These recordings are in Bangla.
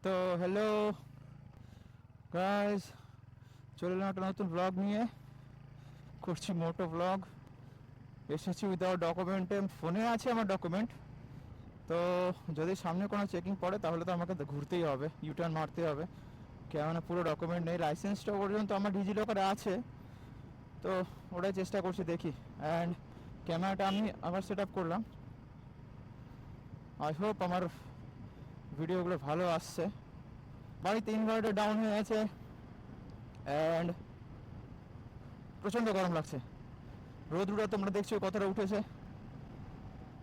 তো হ্যালো গাইস, চলে এলাম একটা নতুন ব্লগ নিয়ে। করছি মোটো ব্লগ। এসেছি উইদাউট ডকুমেন্টে, ফোনে আছে আমার ডকুমেন্ট। তো যদি সামনে কোনো চেকিং পড়ে তাহলে তো আমাকে ঘুরতেই হবে, ইউটার্ন মারতে হবে, কেননা পুরো ডকুমেন্ট নেই। লাইসেন্সটা পর্যন্ত আমার ডিজিলকারে আছে, তো ওটাই চেষ্টা করছি, দেখি। অ্যান্ড ক্যামেরাটা আমি আবার সেট আপ করলাম। আই হোপ আমার ভিডিওগুলো ভালো আসছে। বাড়িতে ইনভার্টার ডাউন হয়ে আছে অ্যান্ড প্রচণ্ড গরম লাগছে। রোদুরা তোমরা দেখছো কতটা উঠেছে।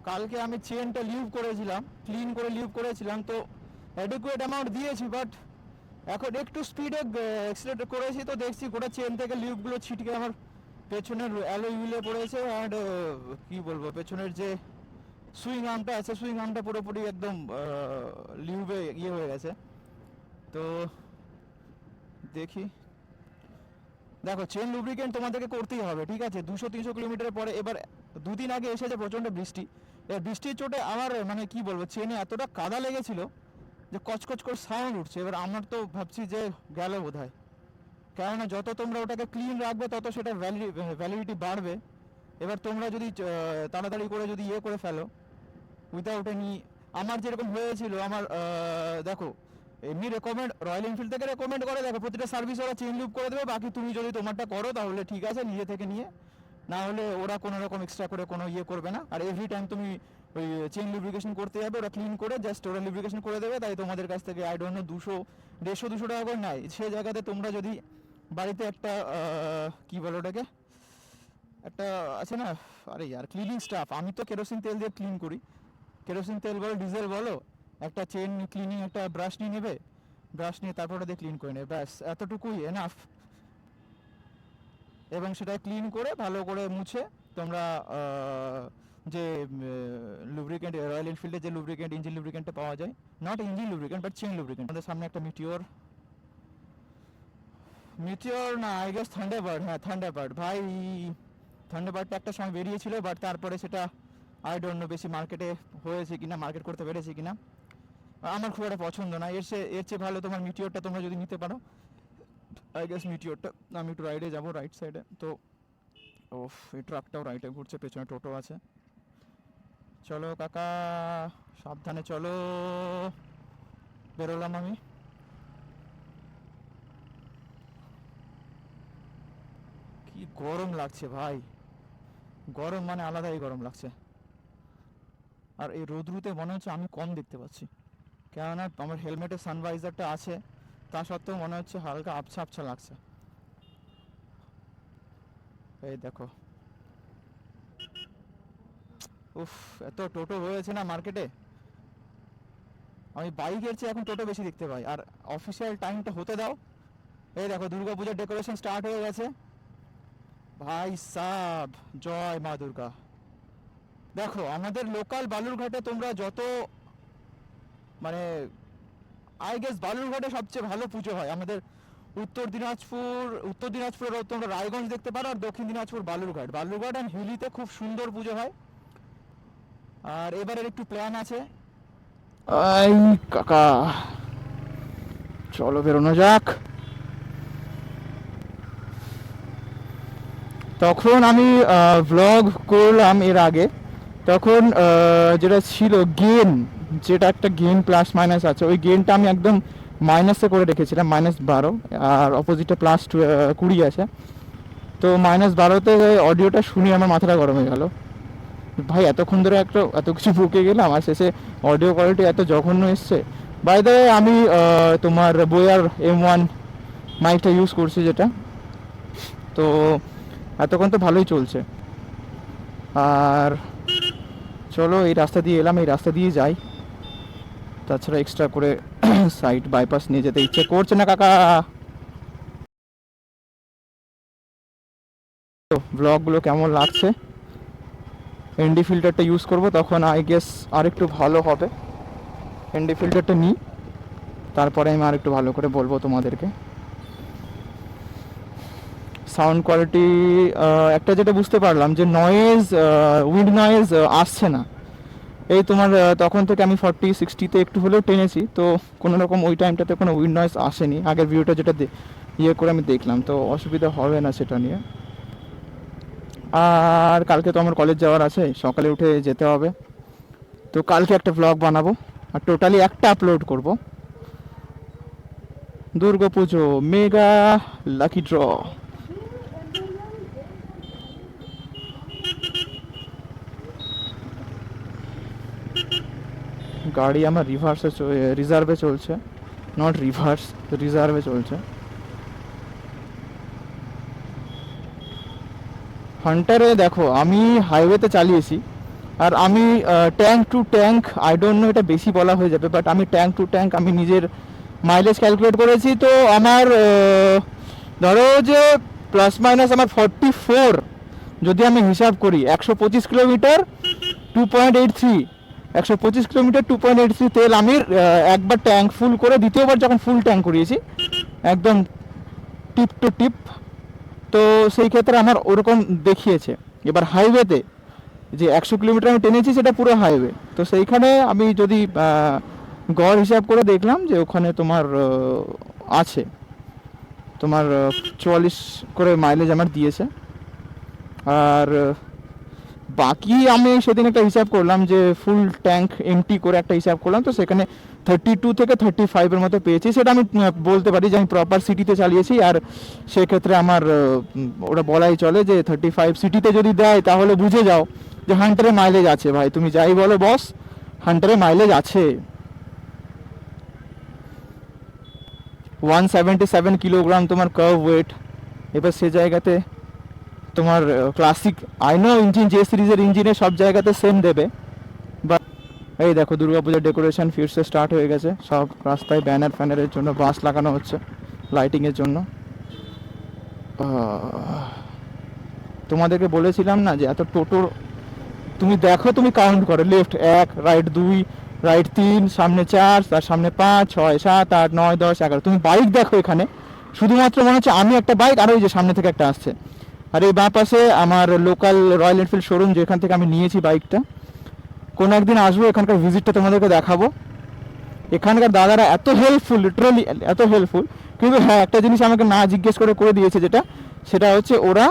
কালকে আমি চেনটা লিভ করেছিলাম, ক্লিন করে লিভ করেছিলাম, তো অ্যাডিকুয়েট অ্যামাউন্ট দিয়েছি, বাট এখন একটু স্পিডে অ্যাক্সিলেট করেছি, তো দেখছি গোটা চেন থেকে লিভগুলো ছিটকে আমার পেছনের অ্যালয় হুইলে পড়েছে। অ্যান্ড কী বলবো, পেছনের যে সুইং আর্মটা আছে, সুইং আর্মটা পুরোপুরি একদম লিভে ইয়ে হয়ে গেছে। তো দেখি, দেখো চেন লুব্রিকেন্ট তোমাদেরকে করতেই হবে, ঠিক আছে? 200-300 কিলোমিটার পরে। এবার দুদিন আগে এসেছে প্রচণ্ড বৃষ্টি। এবার বৃষ্টির চোটে আমার মানে কি বলবো, চেনে এতটা কাদা লেগেছিল যে কচকচ করে সাউন্ড উঠছে। এবার আমার তো ভাবছি যে গেল বোধ হয়, কেননা যত তোমরা ওটাকে ক্লিন রাখবে তত সেটা ভ্যালিডিটি বাড়বে। এবার তোমরা যদি তাড়াতাড়ি করে যদি ইয়ে করে ফেলো উইদাউট এনি, আমার যেরকম হয়েছিল, আমার দেখো এমনি রেকমেন্ড রয়্যাল এনফিল্ড থেকে রেকমেন্ড করে, দেখো প্রতিটা সার্ভিস ওরা চেন লুপ করে দেবে, বাকি তুমি যদি তোমারটা করো তাহলে ঠিক আছে, নিজে থেকে নিয়ে, না হলে ওরা কোনো রকম এক্সট্রা করে কোনো ইয়ে করবে না। আর এভরি টাইম তুমি ওই চেন লুব্রিকেশন করতে যাবে, ওরা ক্লিন করে জাস্ট ওরা লুব্রিকেশন করে দেবে। তাই তোমাদের কাছ থেকে আই ডোন্ট নো 200-150-200 টাকা করে নেয়। সে জায়গাতে তোমরা যদি বাড়িতে একটা কী বলো ওটাকে, একটা আছে না, আরে ইয়ার ক্লিনিং স্টাফ, আমি তো কেরোসিন তেল দিয়ে ক্লিন করি, কেরোসিন তেল বলো ডিজেল বলো, একটা চেন ক্লিনিং একটা ব্রাশ নিয়ে নেবে, ব্রাশ নিয়ে তারপর ওটা দিয়ে ক্লিন করে নেবে, ব্যাস এতটুকুই এনাফ। এবং সেটা ক্লিন করে ভালো করে মুছে তোমরা যে লুব্রিকেন্ট, রয়্যাল এনফিল্ডের যে লুব্রিকেন্ট, ইঞ্জিন লুব্রিকেন্টটা পাওয়া যায়, not engine lubricant but chain lubricant. আমাদের সামনে একটা মিটিওর, মিটিওর না আই গেস থান্ডারবার্ড, হ্যাঁ থান্ডারবার্ড। ভাই থান্ডারবার্ডটা একটা সময় বেরিয়েছিল, বাট তারপরে সেটা আই ডোন্ট নো বেশি মার্কেটে হয়েছে কিনা, মার্কেট করতে পেরেছে কিনা, আমার খুব একটা পছন্দ না। এর চেয়ে ভালো তোমার মিটিওরটা তোমরা যদি নিতে পারো, আই গেস মিটিওরটা। আমি একটু রাইডে যাবো, রাইট সাইডে তো। ওফ, এই ট্রাকটাও রাইটে ঘুরছে, পেছনে টোটো আছে। চলো কাকা, সাবধানে চলো। বেরোলাম আমি। কি গরম লাগছে ভাই, গরম মানে আলাদাই গরম লাগছে। আর এই রোদ্রুতে মনে হচ্ছে আমি কম দেখতে পাচ্ছি, কেননা আমার হেলমেটের সানভাইজারটা আছে, তা সত্ত্বেও মনে হচ্ছে হালকা আবছা আবছা লাগছে। এই দেখো, উফ, এত টোটো হয়েছে না মার্কেটে, আমি বাইকের চেয়ে এখন টোটো বেশি দেখতে পাই। আর অফিসিয়াল টাইমটা হতে দাও। এই দেখো দুর্গাপূজার ডেকোরেশন স্টার্ট হয়ে গেছে ভাই সাব, জয় মা দুর্গা। দেখো আমাদের লোকাল বালুরঘাটে তোমরা যত মানে আই গেস বালুরঘাটে সবচেয়ে ভালো পুজো হয় আমাদের। উত্তর দিনাজপুরের তোমরা রায়গঞ্জ দেখতে পারো, আর দক্ষিণ দিনাজপুর বালুরঘাট, বালুরঘাট অ্যান্ড হিলিতে খুব সুন্দর পুজো হয়। আর এবারের একটু প্ল্যান আছে। আই কাকা, চলো বেরোনো যাক। তখন আমি ভ্লগ করলাম এর আগে, তখন যেটা ছিল গেন, যেটা একটা গেন প্লাস মাইনাস আছে, ওই গেনটা আমি একদম মাইনাসে করে রেখেছিলাম, -12, আর অপোজিটে +20 আছে। তো -12তে অডিওটা শুনে আমার মাথাটা গরম হয়ে গেল। ভাই এতক্ষণ ধরে এত কিছু বুকে গেলাম, আর শেষে অডিও কোয়ালিটি এত জঘন্য এসছে। বাই দ্য ওয়ে, আমি তোমার বোয়ার M1 মাইকটা ইউজ করছি যেটা, তো এতক্ষণ তো ভালোই চলছে। আর চলো এই রাস্তা দিয়ে এলাম, এই রাস্তা দিয়ে যাই, তাছাড়া এক্সট্রা করে সাইড বাইপাস নিয়ে যেতে ইচ্ছে করছে না কাকা। তো ব্লগগুলো কেমন লাগছে, এনডি ফিল্টারটা ইউজ করব তখন আই গেস আর একটু ভালো হবে। এনডি ফিল্টারটা নিই, তারপরে আমি আর একটু ভালো করে বলবো তোমাদেরকে। সাউন্ড কোয়ালিটি একটা যেটা বুঝতে পারলাম যে নয়েজ, উইন্ড নয়েজ আসছে না, এই তোমার তখন থেকে আমি 40-60-তে একটু হলেও টেনেছি, তো কোনো রকম ওই টাইমটাতে কোনো উইন্ড নয়েজ আসেনি। আগের ভিডিওটা যেটা ইয়ে করে আমি দেখলাম, তো অসুবিধা হবে না সেটা নিয়ে। আর কালকে তো আমার কলেজ যাওয়ার আছে, সকালে উঠে যেতে হবে, তো কালকে একটা ব্লগ বানাবো আর টোটালি একটা আপলোড করব। Durga Puja mega lucky draw. গাড়ি আমার রিজার্ভে চলছে, নট রিভার্স, রিজার্ভে চলছে। হান্টারে দেখো আমি হাইওয়েতে চালিয়েছি, আর আমি tank to tank, I don't know এটা বেশি বলা হয়ে যাবে, বাট আমি ট্যাঙ্ক টু ট্যাঙ্ক আমি নিজের মাইলেজ ক্যালকুলেট করেছি। তো আমার ধরো যে প্লাস মাইনাস আমার 44, যদি আমি হিসাব করি 125 কিলোমিটার 2.83, 125 কিলোমিটার 2.83 তেল আমি একবার ট্যাঙ্ক ফুল করে, দ্বিতীয়বার যখন ফুল ট্যাঙ্ক করিয়েছি একদম টিপ টু টিপ, তো সেই ক্ষেত্রে আমার ওরকম দেখিয়েছে। এবার হাইওয়েতে যে 100 কিলোমিটার আমি টেনেছি সেটা পুরো হাইওয়ে, তো সেইখানে আমি যদি গড় হিসাব করে দেখলাম যে ওখানে তোমার আছে তোমার 44 করে মাইলেজ আমার দিয়েছে। আর বাকি আমি সেদিন একটা হিসাব করলাম যে ফুল ট্যাঙ্ক এমটি করে একটা হিসাব করলাম, তো সেখানে 32 থেকে 35-এর মতো পেয়েছি। সেটা আমি বলতে পারি যে আমি প্রপার সিটিতে চালিয়েছি, আর সেক্ষেত্রে আমার ওটা বলাই চলে যে 35 সিটিতে যদি দেয় তাহলে বুঝে যাও যে হান্টারে মাইলেজ আছে। ভাই তুমি যাই বলো বস, হান্টারে মাইলেজ আছে। 177 কিলোগ্রাম তোমার কার্ভ ওয়েট। এবার সে জায়গাতে তোমার ক্লাসিক আই নো ইঞ্জিন যে সিরিজের ইঞ্জিনে সব জায়গাতে সেম দেবে, বা এই দেখো দুর্গাপূজার ডেকোরেশন ফিরসে স্টার্ট হয়ে গেছে, সব রাস্তায় ব্যানার ফ্যানারের জন্য বাঁশ লাগানো হচ্ছে লাইটিংয়ের জন্য। তোমাদেরকে বলেছিলাম না যে এত টোটো, তুমি দেখো, তুমি কাউন্ট করো, লেফট 1, রাইট 2, রাইট 3, সামনে 4, তার সামনে 5, 6, 7, 8, 9, 10, 11, তুমি বাইক দেখো এখানে, শুধুমাত্র মনে হচ্ছে আমি একটা বাইক আর ওই যে সামনে থেকে একটা আসছে। আর এই বাঁ পাশে আমার লোকাল রয়্যাল এনফিল্ড শোরুম, যেখান থেকে আমি নিয়েছি বাইকটা। কোনো একদিন আসবো, এখানকার ভিজিটটা তোমাদেরকে দেখাবো। এখানকার দাদারা এত হেল্পফুল, লিটারালি এত হেল্পফুল। কিন্তু হ্যাঁ, একটা জিনিস আমাকে না জিজ্ঞেস করে দিয়েছে, সেটা হচ্ছে ওরা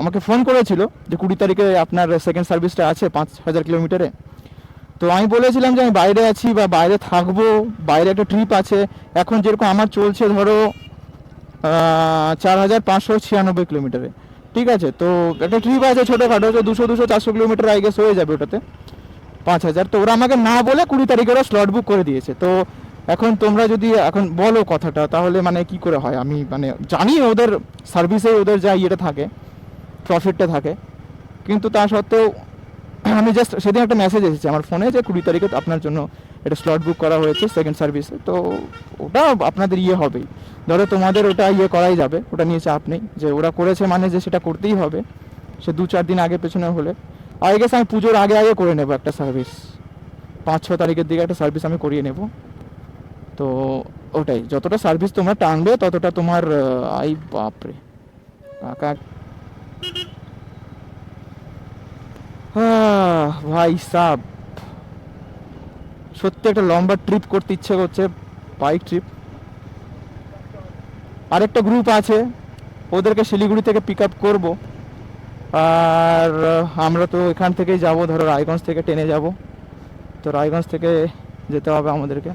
আমাকে ফোন করেছিল যে 20 তারিখে আপনার সেকেন্ড সার্ভিসটা আছে 5000 কিলোমিটারে। তো আমি বলেছিলাম যে আমি বাইরে আছি বা বাইরে থাকবো, বাইরে একটা ট্রিপ আছে। এখন যেরকম আমার চলছে ধরো 4596 কিলোমিটারে, ঠিক আছে, তো একটা ট্রিপ আছে ছোটোখাটো, তো 200-400 কিলোমিটার আই গেস হয়ে যাবে ওটাতে 5000। তো ওরা আমাকে না বলে 20 তারিখে ওরা স্লট বুক করে দিয়েছে। তো এখন তোমরা যদি এখন বলো কথাটা, তাহলে মানে কি করে হয়? আমি মানে জানি ওদের সার্ভিসে ওদের যা ইয়েটা থাকে, প্রফিটটা থাকে, কিন্তু তা সত্ত্বেও আমি জাস্ট সেদিন একটা মেসেজ এসেছে আমার ফোনে যে 20 তারিখে আপনার জন্য এটা স্লট বুক করা হয়েছে সেকেন্ড সার্ভিসে। তো ওটা আপনাদের ইয়ে হবেই, ধরো তোমাদের ওটা ইয়ে করাই যাবে, ওটা নিয়ে চাপ নেই, যে ওরা করেছে মানে যে সেটা করতেই হবে, সে 2-4 দিন আগে পেছনে হলে। আই গেস আমি পুজোর আগে করে নেবো একটা সার্ভিস, 5-6 তারিখের দিকে একটা সার্ভিস আমি করিয়ে নেব। তো ওটাই, যতটা সার্ভিস তোমরা টানবে ততটা তোমার আই বাপরে কাকা ভাই সাব, সত্যি একটা লম্বা ট্রিপ করতে ইচ্ছে করছে, বাইক ট্রিপ। আরেকটা গ্রুপ আছে, ওদেরকে শিলিগুড়ি থেকে পিক আপ করবো, আর আমরা তো এখান থেকেই যাব, ধরো রায়গঞ্জ থেকে ট্রেনে যাব, তো রায়গঞ্জ থেকে যেতে হবে আমাদেরকে।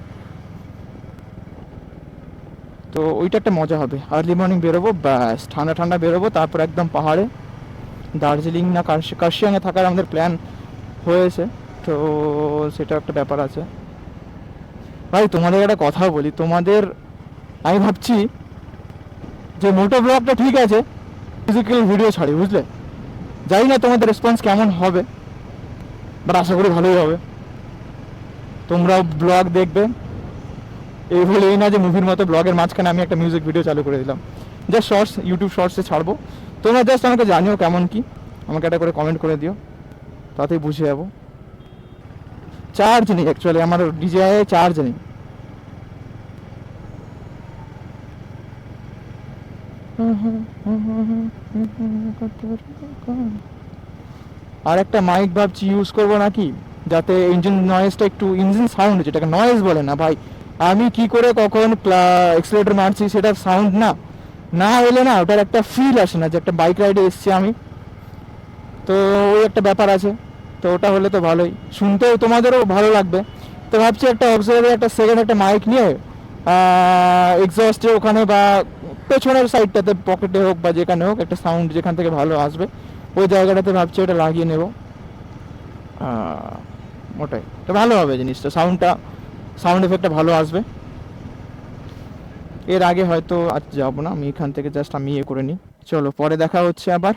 তো ওইটা একটা মজা হবে, আর্লি মর্নিং বেরোবো, ব্যাস ঠান্ডা ঠান্ডা বেরোবো, তারপর একদম পাহাড়ে দার্জিলিং না কার্শিয়াংয়ে থাকার আমাদের প্ল্যান হয়েছে। তো সেটা একটা ব্যাপার আছে। ভাই তোমাদের একটা কথা বলি, তোমাদের আমি ভাবছি যে মোটো ব্লগটা ঠিক আছে, ফিজিক্যাল ভিডিও ছাড়ি, বুঝলে? জানি না তোমাদের রেসপন্স কেমন হবে, বাট আশা করি ভালোই হবে। তোমরাও ব্লগ দেখবে, এই বলে এই না যে মুভির মতো ব্লগের মাঝখানে আমি একটা মিউজিক ভিডিও চালু করে দিলাম, জাস্ট শর্টস, ইউটিউব শর্টসে ছাড়বো। তোমরা জাস্ট আমাকে জানিও কেমন কি, আমাকে একটা করে কমেন্ট করে দিও, তাতেই বুঝে যাবো। চার্জ নেই অ্যাকচুয়ালি, আমার ডিজিআই চার্জ নেই। আর একটা মাইক ভাবছি ইউজ করবো নাকি, যাতে ইঞ্জিন নয়েজটা একটু, ইঞ্জিন সাউন্ড যেটাকে নয়েজ বলে না ভাই, আমি কি করে কখন এক্সিলারেটর মারছি সেটা সাউন্ড না না এলে না ওটার একটা ফিল আসে না, যে একটা বাইক রাইডে এসছি আমি, তো ওই একটা ব্যাপার আছে। তো ওটা হলে তো ভালোই, শুনতেও তোমাদেরও ভালো লাগবে। তো ভাবছি একটা অক্সিলারি একটা সেকেন্ড একটা মাইক নিয়ে এক্সস্টে ওখানে বা পেছনের সাইডটাতে পকেটে হোক বা যেখানে হোক একটা সাউন্ড যেখান থেকে ভালো আসবে ওই জায়গাটাতে ভাবছি ওটা লাগিয়ে নেব। ওটাই তো ভালো হবে জিনিসটা, সাউন্ড এফেক্টটা ভালো আসবে। এর আগে হয়তো আজ যাবো না, আমি এখান থেকে জাস্ট আমি ইয়ে করে নিই। চলো পরে দেখা হচ্ছে আবার।